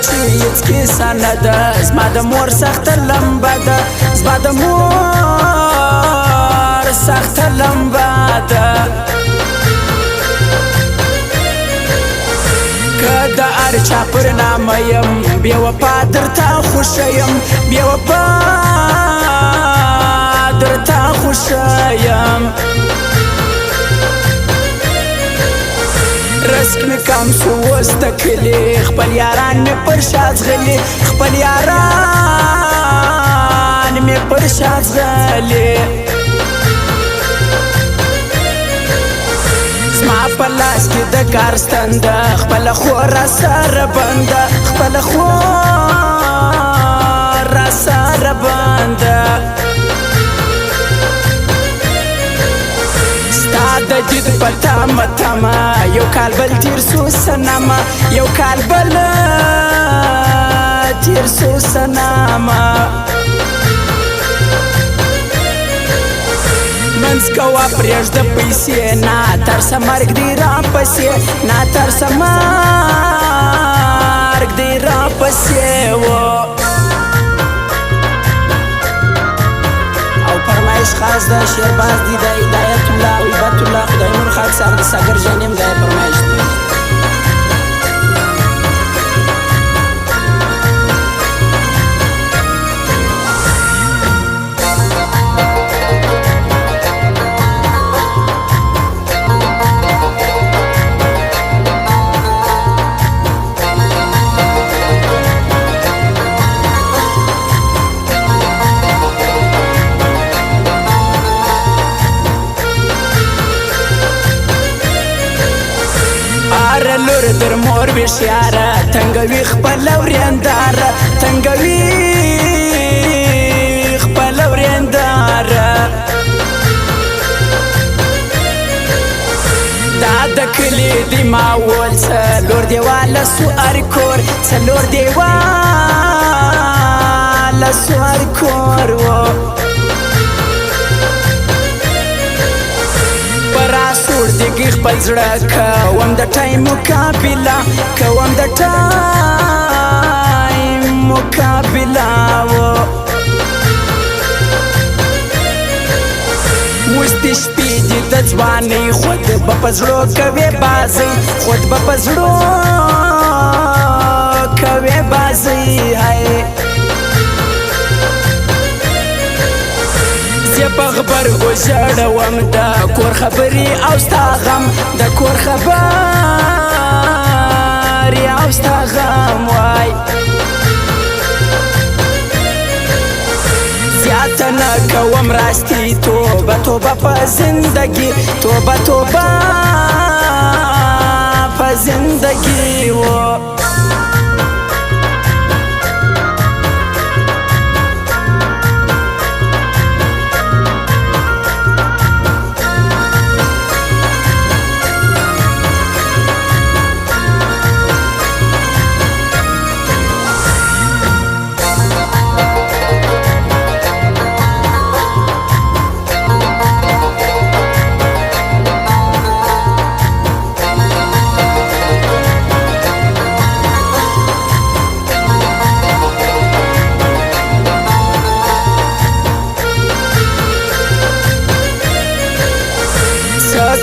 چې هیڅ کیسه نه ده زما د مور سخته لمبه ده زما د مور سخته لمبه ده که د هر چا پر نامه یم بې وفا درته خوښه یم بې وفا درته خوښه یم رزق می کم شو اوس د کلي خپل یاران مې پر شا ځغلي خپل یاران مې پر شا ځغلي زما په لاس کې د کار ستنده خپله خور راسره بنده خپله خور راسره بنده ستا د دید په تمه تمه یو کال بل تیر سو سنامه یو کال بل تیر سو سنامه منځ کوه پرېږده پیسې نه ترسه مرګ دی راپسې نه ترسه مرګ دی راپسې و او فرمایش خاص ده شیرباز دی د هدایت الله او هبت الله خدای نور خاک صاحب د ساګر جانیم دا فرمایش دی لور در مور بشیاره تنگوی خپل ورېنداره تنگوی خپل ورېنداره دا د کلي دی ماول څلور دیواله سوار کور څلور دیواله سوار کور و راسور دیگی خپل زړه کوم د ټایم مقابله کوم د ټایم مقابله و اوس د شپې دي د ځوانۍ خود به په زړه کوې بازۍ خود به په زړه کوې بازۍ هی په غبرګو ژړوم د کور خبرې او ستا غم د کور خبرې او ستا غم وای زیاته نه کوم راستي توبه توبه په زندګي توبه توبه په زندګي و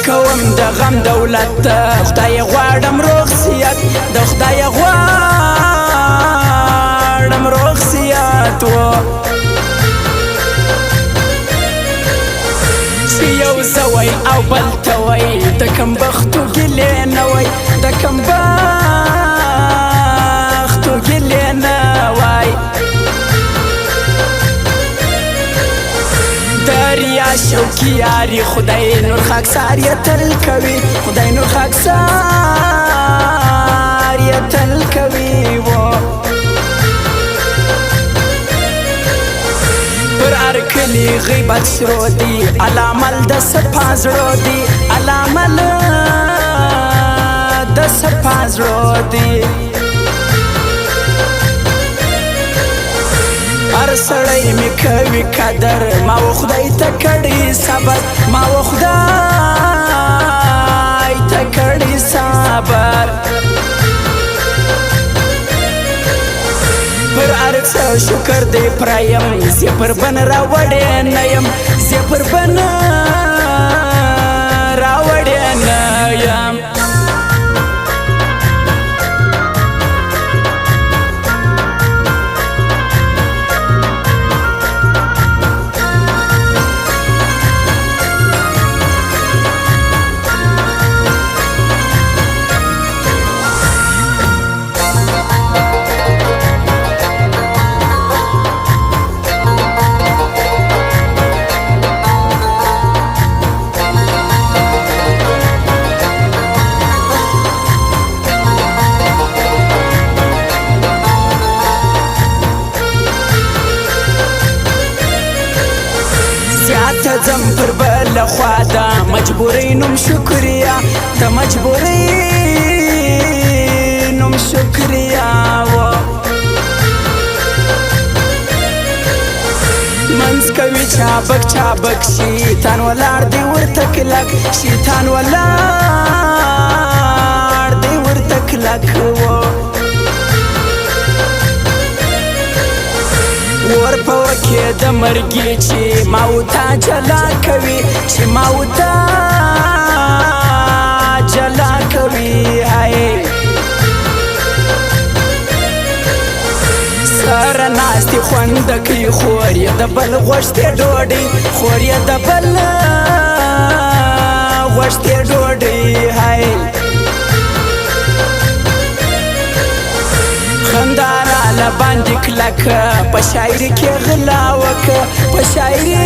کوم د غم دولت خدای غواړم روغ صحت د خدای غواړم روغ صحت و چې یو زه وی او بل ته وی د کم بختو ګیلې نه وی د کم بختو ګیلې نه وی دریا شوکی یاری خدای نور خاکسار یې تل کوي خدای نور خاکسار یې تل کوي و پر هر کلي غیبت شروع دي علامل د صفا زړه دي علامل د صفا زړه دي هر سړی می کوي قدر ما و خدای ته کړی صبر ما و خدای ته کړی صبر شکر دی پرایم زی پر بن را وړې نه یم زی پر بن را وړې نه یم زیاته ځم پر بله خوا ده مجبورۍ نوم شکریا د مجبورۍ نوم شکریا و منځ کوي چابک چابک شیطان ولاړ دی ورته کلک شیطان ولاړ دی ورته کلک و ور په وکې د مرګي چې ما وتا جلا کوي چې ما وتا جلا کوي هاي سره ناستې خوند کوي خور یې د بل غوښتې ډوډۍ خور یې د بل غوښتې ډوډۍ هاي خندا راله باندې کلکه په شاعري کې غلا وکه په شاعري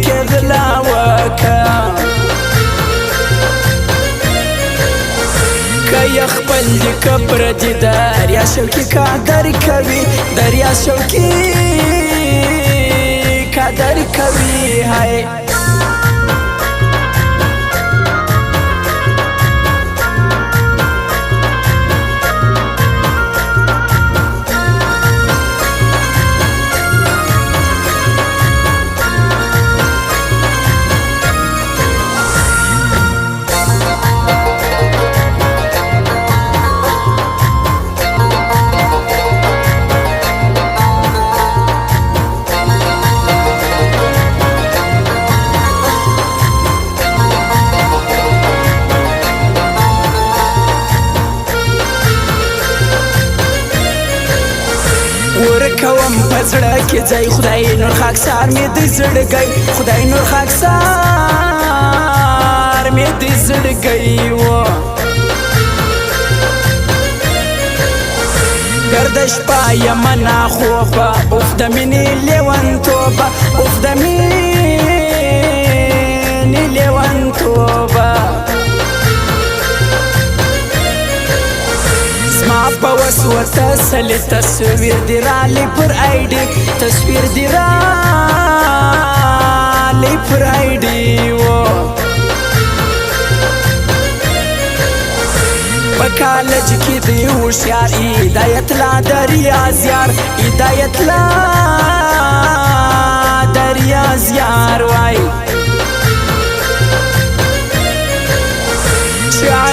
کې غلا وکه که یې خپل دي که پردي دریا شوکي قدر کوي دریا شوکي قدر کوي هاي ورکوم په زړه کې ځای خدای نور خاکسار مې د زړګی خدای نور خاکسار مې د زړګی و گردش پا یمنا خوبه اوف د مینې لیونتوبه اوف د مینې لیونتوبه په وسوسه سلی تصویر دی رالی پر آیډي تصویر دی رالی پر آیډي و په کالج کې دی هوښیار هدایت لا د ریاض یار هدایت لا د ریاض یار وای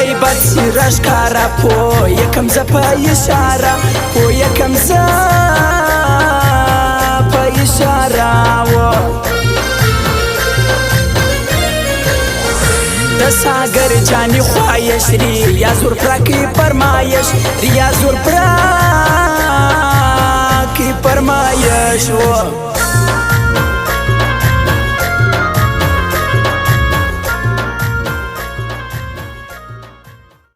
عیبت سی رشکارا پو یکم ز په اشاره پو یکم ز په اشاره و د ساگر جانی خواهش ریا زور پراکی پرمایش ریا زور پراکی پرمایش و